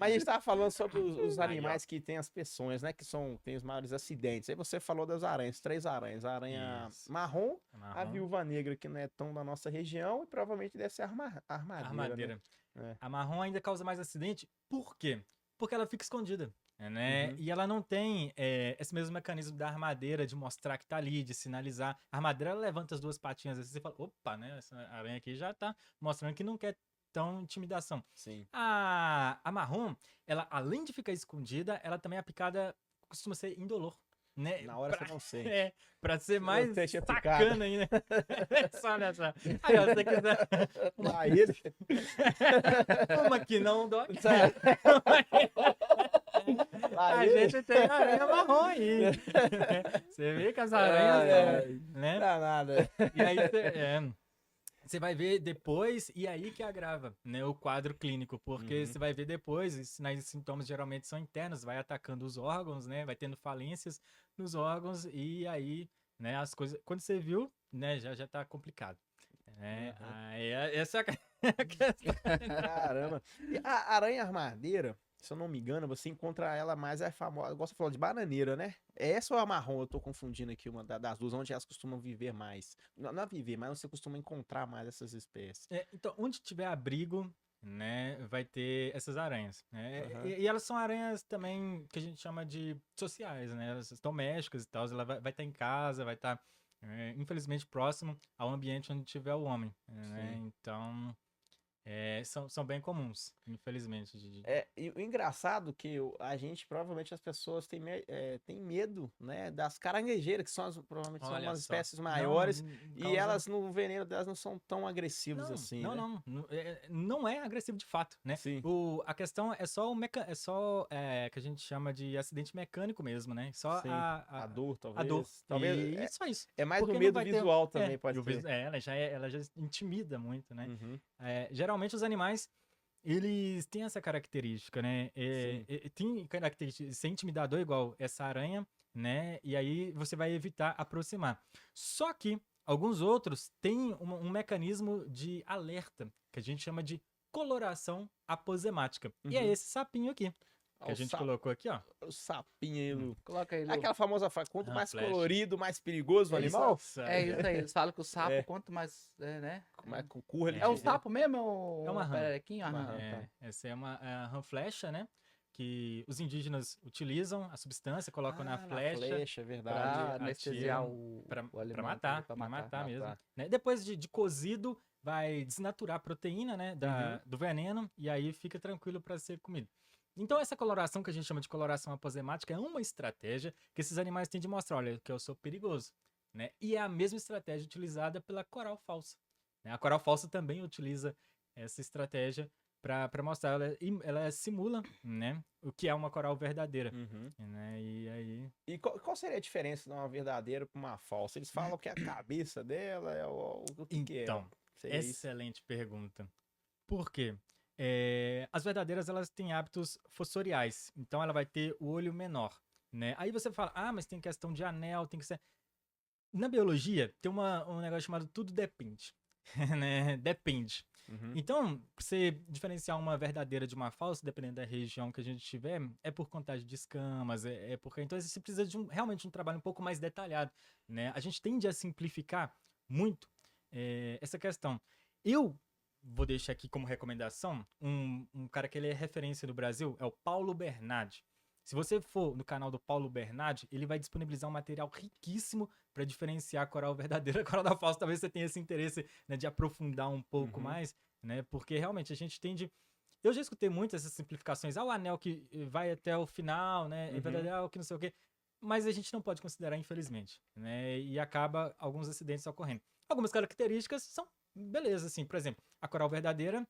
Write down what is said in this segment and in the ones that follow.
Mas a gente tava falando sobre os Aí, ó. animais que tem as peçonhas, né? Tem os maiores acidentes. Aí você falou das aranhas, 3 aranhas. A aranha Isso. marrom, a Marrom. viúva negra, que não é tão da nossa região, e provavelmente deve ser a armadeira, né? Armadeira. É. A marrom ainda causa mais acidente. Por quê? Porque ela fica escondida. Né? Uhum. E ela não tem esse mesmo mecanismo da armadeira de mostrar que tá ali, de sinalizar. A armadeira ela levanta as duas patinhas assim, você fala, opa, né? Essa aranha aqui já tá mostrando que não quer tão intimidação. Sim. A marrom, ela além de ficar escondida, ela também é picada, costuma ser indolor. Né? Na hora você não sente. Pra ser mais Você tinha picado. sacana ainda. Só nessa. Aí, ó, se você quiser. Aí ele. Uma que não dói. Lá A ele. gente tem aranha marrom aí. Você vê que as aranhas são, né? Dá nada. E aí você vai ver depois, e aí que agrava, né, o quadro clínico, porque você vai ver depois, os sinais e sintomas geralmente são internos, vai atacando os órgãos, né, vai tendo falências nos órgãos, e aí, né, as coisas, quando você viu, né, já tá complicado. Aí, essa é a questão. Caramba. E a aranha armadeira, se eu não me engano, você encontra ela mais, é famosa, igual você falou, de bananeira, né? É essa ou a marrom? Eu tô confundindo aqui uma das duas, onde elas costumam viver mais. Não é viver, mas você costuma encontrar mais essas espécies. Então, onde tiver abrigo, né, vai ter essas aranhas, né? Aham. E elas são aranhas também que a gente chama de sociais, né? Elas domésticas e tal, ela vai estar em casa, vai estar, infelizmente, próximo ao ambiente onde tiver o homem, né? Sim. Então, são bem comuns, infelizmente. E o engraçado que a gente, provavelmente as pessoas têm medo, né, das caranguejeiras, que provavelmente são Olha umas só. espécies maiores, e Causa... elas, no veneno delas, não são tão agressivos assim, né? Não é agressivo de fato, né? Sim. A questão é só que a gente chama de acidente mecânico mesmo, né? Só Sim. A dor, a dor. talvez. E só isso. É mais Porque um não medo vai ter... visual também, pode e o ser. ela já intimida muito, né? Uhum. Geralmente os animais, eles têm essa característica, né? Sim. Tem característica de ser intimidador igual essa aranha, né? E aí você vai evitar aproximar. Só que alguns outros têm um mecanismo de alerta, que a gente chama de coloração aposemática. E é Uhum. esse sapinho aqui, que a gente colocou aqui, ó. O sapinho aí, Lu. Coloca aí, Lu. Aquela famosa frase, quanto mais Flash. colorido, mais perigoso o Eles- animal. É isso aí, eles falam que o sapo, É. quanto mais, né? Como é que o curra ele É um diz, né? sapo mesmo? É É uma rã. pererequinho? Uma Aham. rã. tá. Essa é a rã flecha, né? Que os indígenas utilizam a substância, colocam na flecha é Pra verdade. anestesiar pra o alimento. matar, Pra pra matar mesmo. matar. Né? Depois de cozido, vai desnaturar a proteína, né, do veneno, e aí fica tranquilo para ser comido. Então essa coloração que a gente chama de coloração aposemática é uma estratégia que esses animais têm de mostrar, olha, que eu sou perigoso, né? E é a mesma estratégia utilizada pela coral falsa, né? A coral falsa também utiliza essa estratégia para mostrar, ela simula, né, o que é uma coral verdadeira, Uhum. né? E aí E qual seria a diferença de uma verdadeira para uma falsa? Eles falam que a cabeça dela é o que é? então, Seria isso? excelente pergunta. Por quê? As verdadeiras, elas têm hábitos fossoriais. Então, ela vai ter o olho menor, né? Aí você fala, mas tem questão de anel, tem que ser... Na biologia, tem um negócio chamado tudo depende, né? Depende. Uhum. Então, pra você diferenciar uma verdadeira de uma falsa, dependendo da região que a gente tiver, é por contagem de escamas, porque... Então, você precisa de realmente um trabalho um pouco mais detalhado, né? A gente tende a simplificar muito essa questão. Eu vou deixar aqui como recomendação um cara que ele é referência no Brasil, é o Paulo Bernardi. Se você for no canal do Paulo Bernardi, ele vai disponibilizar um material riquíssimo para diferenciar a coral verdadeira da coral da falsa. Talvez você tenha esse interesse, né, de aprofundar um pouco mais, né? Porque realmente a gente tende... Eu já escutei muito essas simplificações. O anel que vai até o final, né? É verdadeiro, que não sei o quê. Mas a gente não pode considerar, infelizmente, né? E acaba alguns acidentes ocorrendo. Algumas características são beleza, assim. Por exemplo, a coral verdadeira,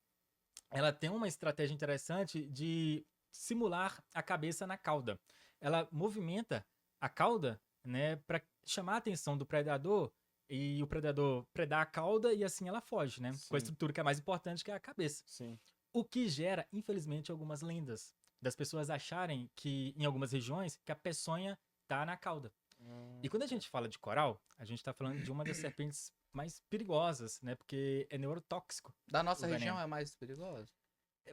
ela tem uma estratégia interessante de simular a cabeça na cauda. Ela movimenta a cauda, né, para chamar a atenção do predador e o predador predar a cauda e assim ela foge, né? Com a Sim. estrutura que é mais importante, que é a cabeça. Sim. O que gera, infelizmente, algumas lendas das pessoas acharem que, em algumas regiões, que a peçonha tá na cauda. E quando a gente fala de coral, a gente tá falando de uma das serpentes mais perigosas, né? Porque é neurotóxico. Da nossa O região veneno. é mais perigoso?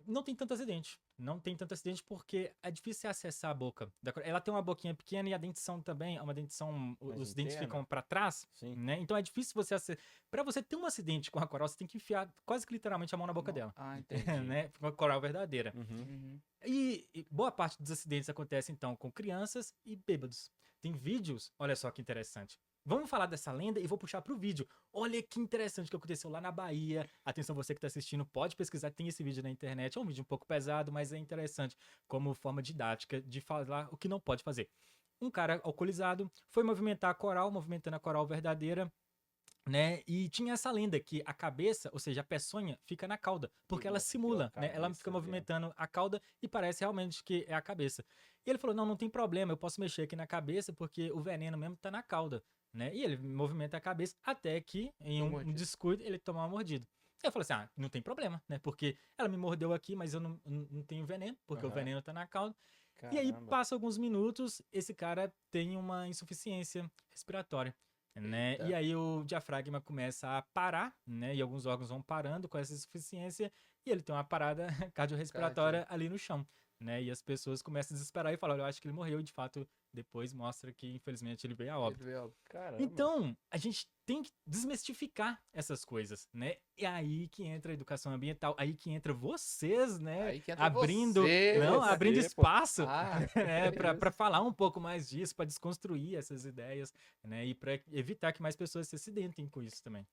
Não tem tanto acidente. não tem tanto acidente porque é difícil você acessar a boca da coral. Ela tem uma boquinha pequena e a dentição também é uma dentição, Mais os dentes interna. ficam para trás, Sim. né? Então é difícil você acessar. Para você ter um acidente com a coral, você tem que enfiar quase que literalmente a mão na boca dela, Ah, entendi. né? Com a coral verdadeira. Uhum. Uhum. E boa parte dos acidentes acontece, então, com crianças e bêbados. Tem vídeos, olha só que interessante. Vamos falar dessa lenda e vou puxar pro vídeo. Olha que interessante que aconteceu lá na Bahia. Atenção, você que tá assistindo, pode pesquisar, tem esse vídeo na internet. É um vídeo um pouco pesado, mas é interessante como forma didática de falar o que não pode fazer. Um cara alcoolizado foi movimentar a coral, movimentando a coral verdadeira, né? E tinha essa lenda que a cabeça, ou seja, a peçonha, fica na cauda, porque ela Nossa, simula, pior né? Ela cabeça fica mesmo. movimentando a cauda e parece realmente que é a cabeça. E ele falou: não, não tem problema, eu posso mexer aqui na cabeça porque o veneno mesmo tá na cauda, né? E ele movimenta a cabeça até que, em Foi um mordido. descuido, ele toma uma mordida. Eu falei assim: ah, não tem problema, né? Porque ela me mordeu aqui, mas eu não tenho veneno, porque o Aham. veneno tá na cauda. E aí, Caramba. passa alguns minutos, esse cara tem uma insuficiência respiratória, né? Eita. E aí o diafragma começa a parar, né? E alguns órgãos vão parando com essa insuficiência e ele tem uma parada cardiorrespiratória ali no chão, né? E as pessoas começam a desesperar e falam: olha, eu acho que ele morreu. E de fato, depois mostra que infelizmente ele veio a óbito. Ele veio- Caramba. Então, a gente tem que desmistificar essas coisas, né? E aí que entra a educação ambiental, aí que entra vocês, né? Aí que entra abrindo, você, não, você, abrindo pô. espaço, Ah, né, é para falar um pouco mais disso, para desconstruir essas ideias, né? E para evitar que mais pessoas se acidentem com isso também.